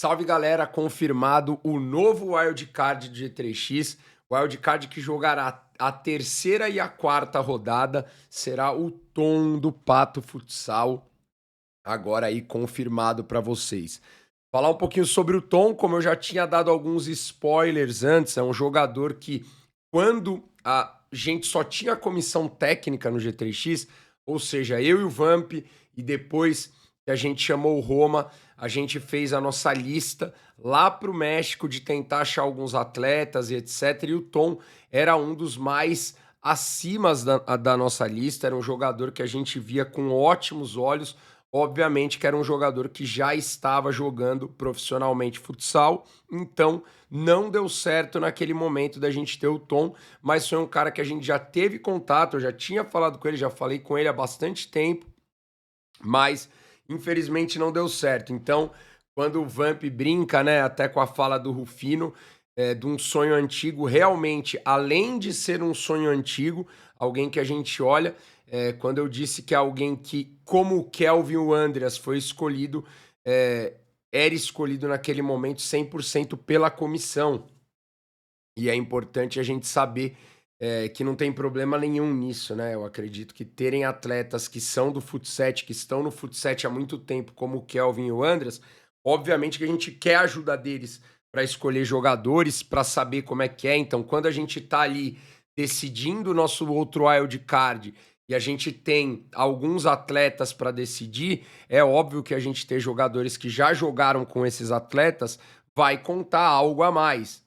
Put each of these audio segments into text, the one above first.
Salve galera, confirmado o novo wildcard de G3X, wildcard que jogará a terceira e a quarta rodada, será o Tom do Pato Futsal, agora aí confirmado para vocês. Falar um pouquinho sobre o Tom, como eu já tinha dado alguns spoilers antes, é um jogador que quando a gente só tinha comissão técnica no G3X, ou seja, eu e o Vamp, e depois que a gente chamou o Roma, a gente fez a nossa lista lá para o México de tentar achar alguns atletas e etc. E o Tom era um dos mais acima da nossa lista, era um jogador que a gente via com ótimos olhos. Obviamente que era um jogador que já estava jogando profissionalmente futsal, então não deu certo naquele momento da gente ter o Tom, mas foi um cara que a gente já teve contato, eu já tinha falado com ele, já falei com ele há bastante tempo, mas infelizmente não deu certo. Então, quando o Vamp brinca, né, até com a fala do Rufino, de um sonho antigo, realmente, além de ser um sonho antigo, alguém que a gente olha, quando eu disse que é alguém que, como o Kelvin e o Andreas, foi escolhido, era escolhido naquele momento 100% pela comissão. E é importante a gente saber que não tem problema nenhum nisso, né? Eu acredito que terem atletas que são do futsal, que estão no futsal há muito tempo, como o Kelvin e o Andreas, obviamente que a gente quer a ajuda deles para escolher jogadores, para saber como é que é. Então, quando a gente está ali decidindo o nosso outro wild card e a gente tem alguns atletas para decidir, é óbvio que a gente ter jogadores que já jogaram com esses atletas vai contar algo a mais.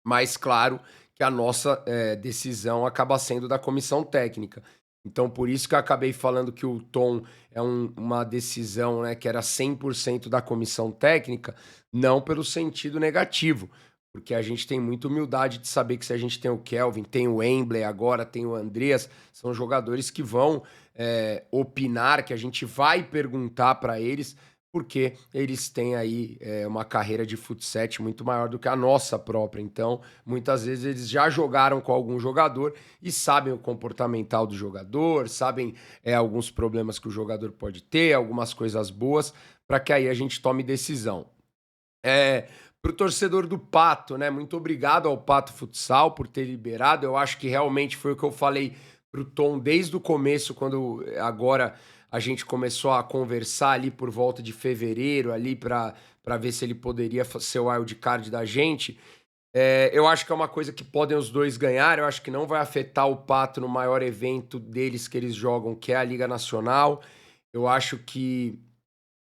Mas claro que a nossa decisão acaba sendo da comissão técnica. Então, por isso que eu acabei falando que o Tom é uma decisão, né, que era 100% da comissão técnica, não pelo sentido negativo, porque a gente tem muita humildade de saber que se a gente tem o Kelvin, tem o Embley agora, tem o Andreas, são jogadores que vão opinar, que a gente vai perguntar para eles, porque eles têm aí uma carreira de futsal muito maior do que a nossa própria. Então, muitas vezes eles já jogaram com algum jogador e sabem o comportamental do jogador, sabem alguns problemas que o jogador pode ter, algumas coisas boas, para que aí a gente tome decisão. Para o torcedor do Pato, né? Muito obrigado ao Pato Futsal por ter liberado. Eu acho que realmente foi o que eu falei pro Tom desde o começo, quando agora a gente começou a conversar ali por volta de fevereiro, ali para ver se ele poderia ser o wildcard da gente. Eu acho que é uma coisa que podem os dois ganhar. Eu acho que não vai afetar o Pato no maior evento deles que eles jogam, que é a Liga Nacional. Eu acho que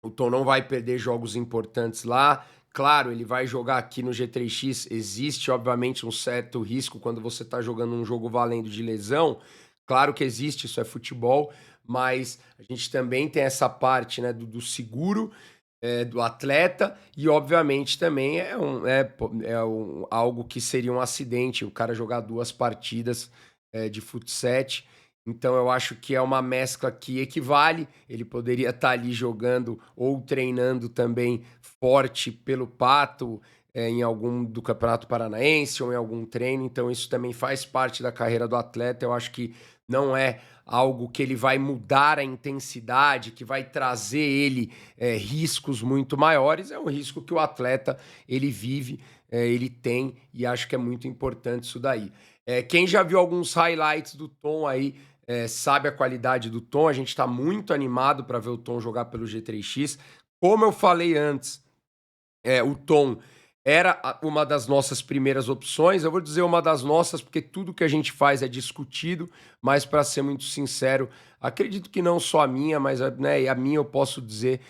o Tom não vai perder jogos importantes lá. Claro, ele vai jogar aqui no G3X. Existe, obviamente, um certo risco quando você está jogando um jogo valendo de lesão. Claro que existe, isso é futebol, mas a gente também tem essa parte, né, do seguro do atleta e, obviamente, também algo que seria um acidente, o cara jogar 2 partidas de futsal. Então eu acho que é uma mescla que equivale. Ele poderia estar ali jogando ou treinando também forte pelo Pato, em algum do Campeonato Paranaense ou em algum treino. Então isso também faz parte da carreira do atleta. Eu acho que não é algo que ele vai mudar a intensidade, que vai trazer ele riscos muito maiores. É um risco que o atleta ele vive, ele tem, e acho que é muito importante isso daí. Quem já viu alguns highlights do Tom aí sabe a qualidade do Tom. A gente está muito animado para ver o Tom jogar pelo G3X. Como eu falei antes, o Tom era uma das nossas primeiras opções. Eu vou dizer uma das nossas, porque tudo que a gente faz é discutido, mas para ser muito sincero, acredito que não só a minha, mas né, a minha eu posso dizer,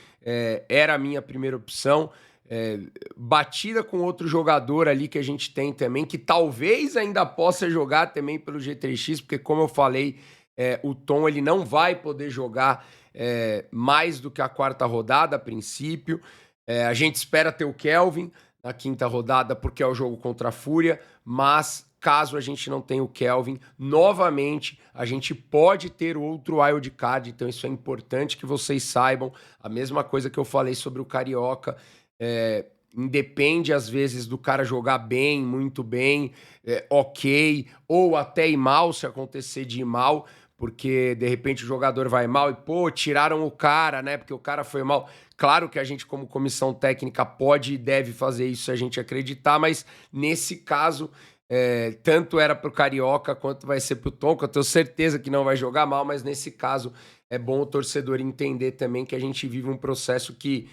era a minha primeira opção. Batida com outro jogador ali que a gente tem também, que talvez ainda possa jogar também pelo G3X, porque como eu falei, o Tom ele não vai poder jogar mais do que a quarta rodada a princípio. A gente espera ter o Kelvin na quinta rodada, porque é o jogo contra a Fúria, mas caso a gente não tenha o Kelvin, novamente a gente pode ter outro wildcard, então isso é importante que vocês saibam. A mesma coisa que eu falei sobre o Carioca, independe às vezes do cara jogar bem, muito bem, ok, ou até ir mal, se acontecer de ir mal, porque de repente o jogador vai mal e, pô, tiraram o cara, né? Porque o cara foi mal. Claro que a gente, como comissão técnica, pode e deve fazer isso se a gente acreditar, mas nesse caso, tanto era pro Carioca quanto vai ser pro Tom, que eu tenho certeza que não vai jogar mal, mas nesse caso é bom o torcedor entender também que a gente vive um processo que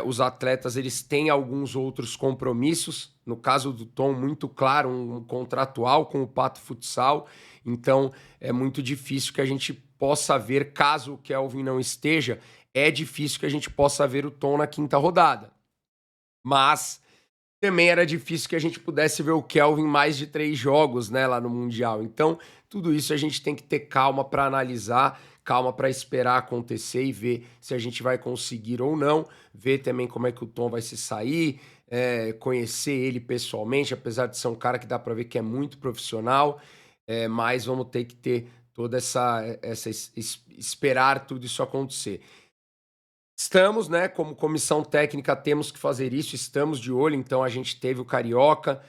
os atletas eles têm alguns outros compromissos, no caso do Tom, muito claro, um contratual com o Pato Futsal, então é muito difícil que a gente possa ver, caso o Kelvin não esteja, é difícil que a gente possa ver o Tom na quinta rodada. Mas também era difícil que a gente pudesse ver o Kelvin mais de 3 jogos, né, lá no Mundial. Então, tudo isso a gente tem que ter calma para analisar, calma para esperar acontecer e ver se a gente vai conseguir ou não, ver também como é que o Tom vai se sair, conhecer ele pessoalmente, apesar de ser um cara que dá para ver que é muito profissional, mas vamos ter que ter toda esperar tudo isso acontecer. Estamos, né, como comissão técnica, temos que fazer isso, estamos de olho, então a gente teve o Carioca,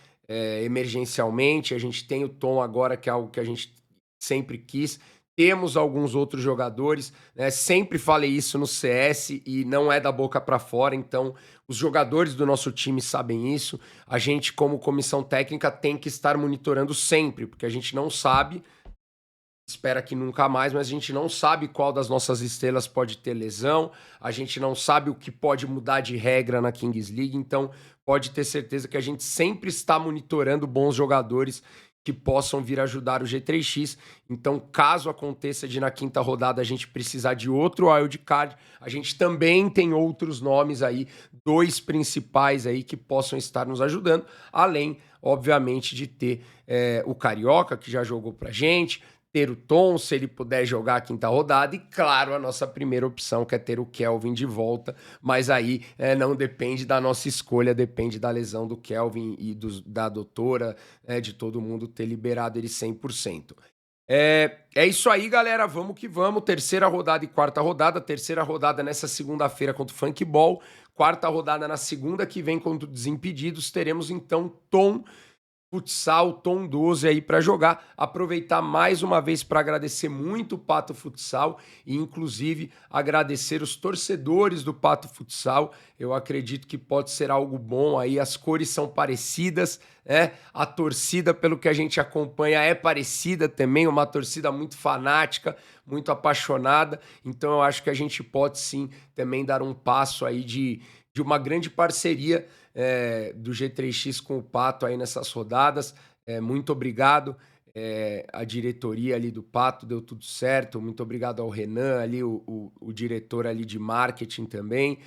emergencialmente, a gente tem o Tom agora, que é algo que a gente sempre quis, temos alguns outros jogadores, né, sempre falei isso no CS e não é da boca para fora, então os jogadores do nosso time sabem isso, a gente como comissão técnica tem que estar monitorando sempre, porque a gente não sabe, espera que nunca mais, mas a gente não sabe qual das nossas estrelas pode ter lesão, a gente não sabe o que pode mudar de regra na Kings League, então pode ter certeza que a gente sempre está monitorando bons jogadores que possam vir ajudar o G3X. Então, caso aconteça de na quinta rodada a gente precisar de outro wildcard, a gente também tem outros nomes aí, 2 principais aí que possam estar nos ajudando, além, obviamente, de ter o Carioca, que já jogou pra gente, ter o Tom, se ele puder jogar a quinta rodada, e claro, a nossa primeira opção, que é ter o Kelvin de volta, mas aí não depende da nossa escolha, depende da lesão do Kelvin e da doutora, de todo mundo ter liberado ele 100%. É isso aí, galera, vamos que vamos, terceira rodada e quarta rodada, terceira rodada nessa segunda-feira contra o Funkball, quarta rodada na segunda que vem contra o Desimpedidos, teremos então Tom Futsal, Tom 12 aí para jogar. Aproveitar mais uma vez para agradecer muito o Pato Futsal e inclusive agradecer os torcedores do Pato Futsal. Eu acredito que pode ser algo bom aí, as cores são parecidas, né? A torcida, pelo que a gente acompanha, é parecida também, uma torcida muito fanática, muito apaixonada. Então eu acho que a gente pode sim também dar um passo aí de uma grande parceria do G3X com o Pato aí nessas rodadas. Muito obrigado. A diretoria ali do Pato deu tudo certo. Muito obrigado ao Renan ali, o diretor ali de marketing também.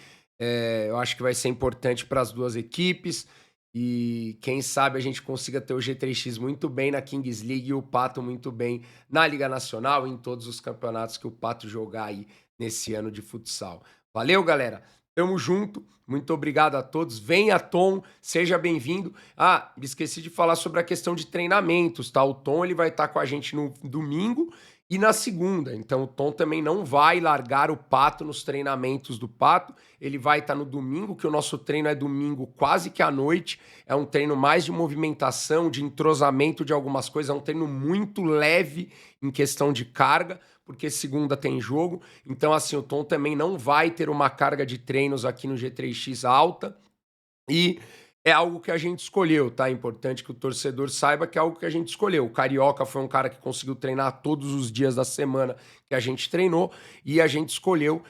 Eu acho que vai ser importante para as duas equipes. E quem sabe a gente consiga ter o G3X muito bem na Kings League e o Pato muito bem na Liga Nacional e em todos os campeonatos que o Pato jogar aí nesse ano de futsal. Valeu, galera! Tamo junto, muito obrigado a todos. Venha, Tom, seja bem-vindo. Ah, esqueci de falar sobre a questão de treinamentos, tá? O Tom ele vai estar com a gente no domingo e na segunda. Então o Tom também não vai largar o Pato nos treinamentos do Pato. Ele vai estar no domingo, que o nosso treino é domingo quase que à noite. É um treino mais de movimentação, de entrosamento de algumas coisas. É um treino muito leve em questão de carga, porque segunda tem jogo. Então, assim, o Tom também não vai ter uma carga de treinos aqui no G3X alta. E é algo que a gente escolheu, tá? É importante que o torcedor saiba que é algo que a gente escolheu. O Carioca foi um cara que conseguiu treinar todos os dias da semana que a gente treinou. E a gente escolheu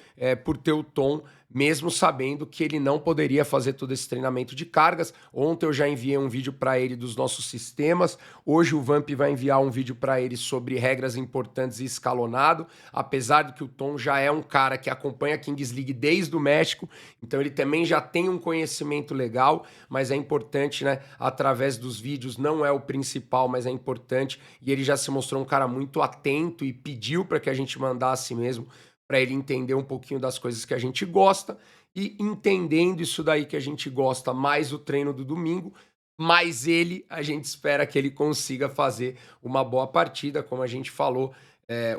por ter o Tom, mesmo sabendo que ele não poderia fazer todo esse treinamento de cargas. Ontem eu já enviei um vídeo para ele dos nossos sistemas. Hoje o Vamp vai enviar um vídeo para ele sobre regras importantes e escalonado. Apesar de que o Tom já é um cara que acompanha a Kings League desde o México, então ele também já tem um conhecimento legal, mas é importante, né? Através dos vídeos, não é o principal, mas é importante. E ele já se mostrou um cara muito atento e pediu para que a gente mandasse mesmo, para ele entender um pouquinho das coisas que a gente gosta, e entendendo isso daí que a gente gosta, mais o treino do domingo, mais ele, a gente espera que ele consiga fazer uma boa partida, como a gente falou,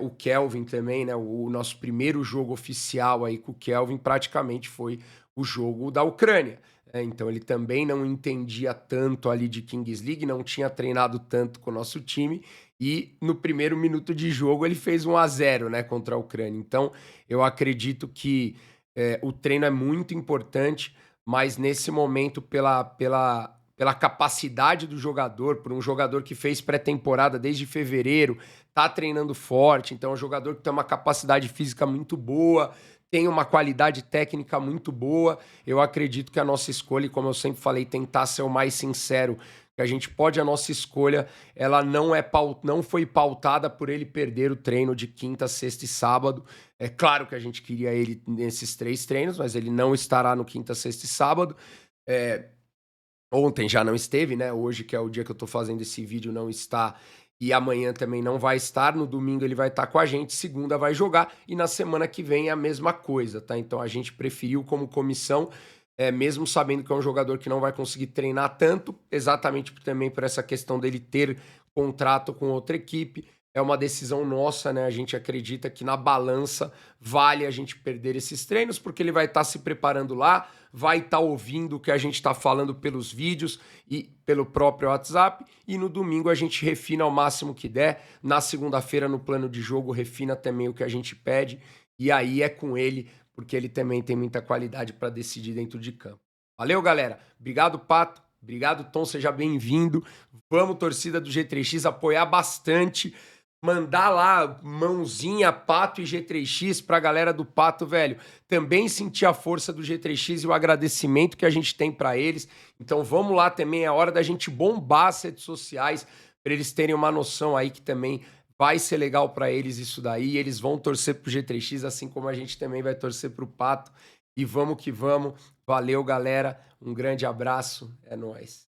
o Kelvin também, né, o nosso primeiro jogo oficial aí com o Kelvin praticamente foi o jogo da Ucrânia, Então ele também não entendia tanto ali de Kings League, não tinha treinado tanto com o nosso time, e no primeiro minuto de jogo ele fez 1-0, né, contra a Ucrânia. Então eu acredito que o treino é muito importante, mas nesse momento, pela capacidade do jogador, por um jogador que fez pré-temporada desde fevereiro, tá treinando forte, então é um jogador que tem uma capacidade física muito boa, tem uma qualidade técnica muito boa. Eu acredito que a nossa escolha, e como eu sempre falei, tentar ser o mais sincero que a gente pode, a nossa escolha, ela não foi pautada por ele perder o treino de quinta, sexta e sábado. É claro que a gente queria ele nesses 3 treinos, mas ele não estará no quinta, sexta e sábado. Ontem já não esteve, né? Hoje, que é o dia que eu tô fazendo esse vídeo, não está. E amanhã também não vai estar. No domingo ele vai estar com a gente. Segunda vai jogar. E na semana que vem é a mesma coisa, tá? Então a gente preferiu, como comissão, mesmo sabendo que é um jogador que não vai conseguir treinar tanto, exatamente também por essa questão dele ter contrato com outra equipe. É uma decisão nossa, né? A gente acredita que na balança vale a gente perder esses treinos, porque ele vai estar se preparando lá, vai estar ouvindo o que a gente está falando pelos vídeos e pelo próprio WhatsApp, e no domingo a gente refina ao máximo que der. Na segunda-feira, no plano de jogo, refina também o que a gente pede, e aí é com ele, porque ele também tem muita qualidade para decidir dentro de campo. Valeu, galera. Obrigado, Pato. Obrigado, Tom. Seja bem-vindo. Vamos, torcida do G3X, apoiar bastante. Mandar lá mãozinha, Pato e G3X pra galera do Pato, velho. Também sentir a força do G3X e o agradecimento que a gente tem pra eles. Então vamos lá também, é hora da gente bombar as redes sociais pra eles terem uma noção aí que também vai ser legal pra eles isso daí. Eles vão torcer pro G3X, assim como a gente também vai torcer pro Pato. E vamos que vamos. Valeu, galera. Um grande abraço. É nóis.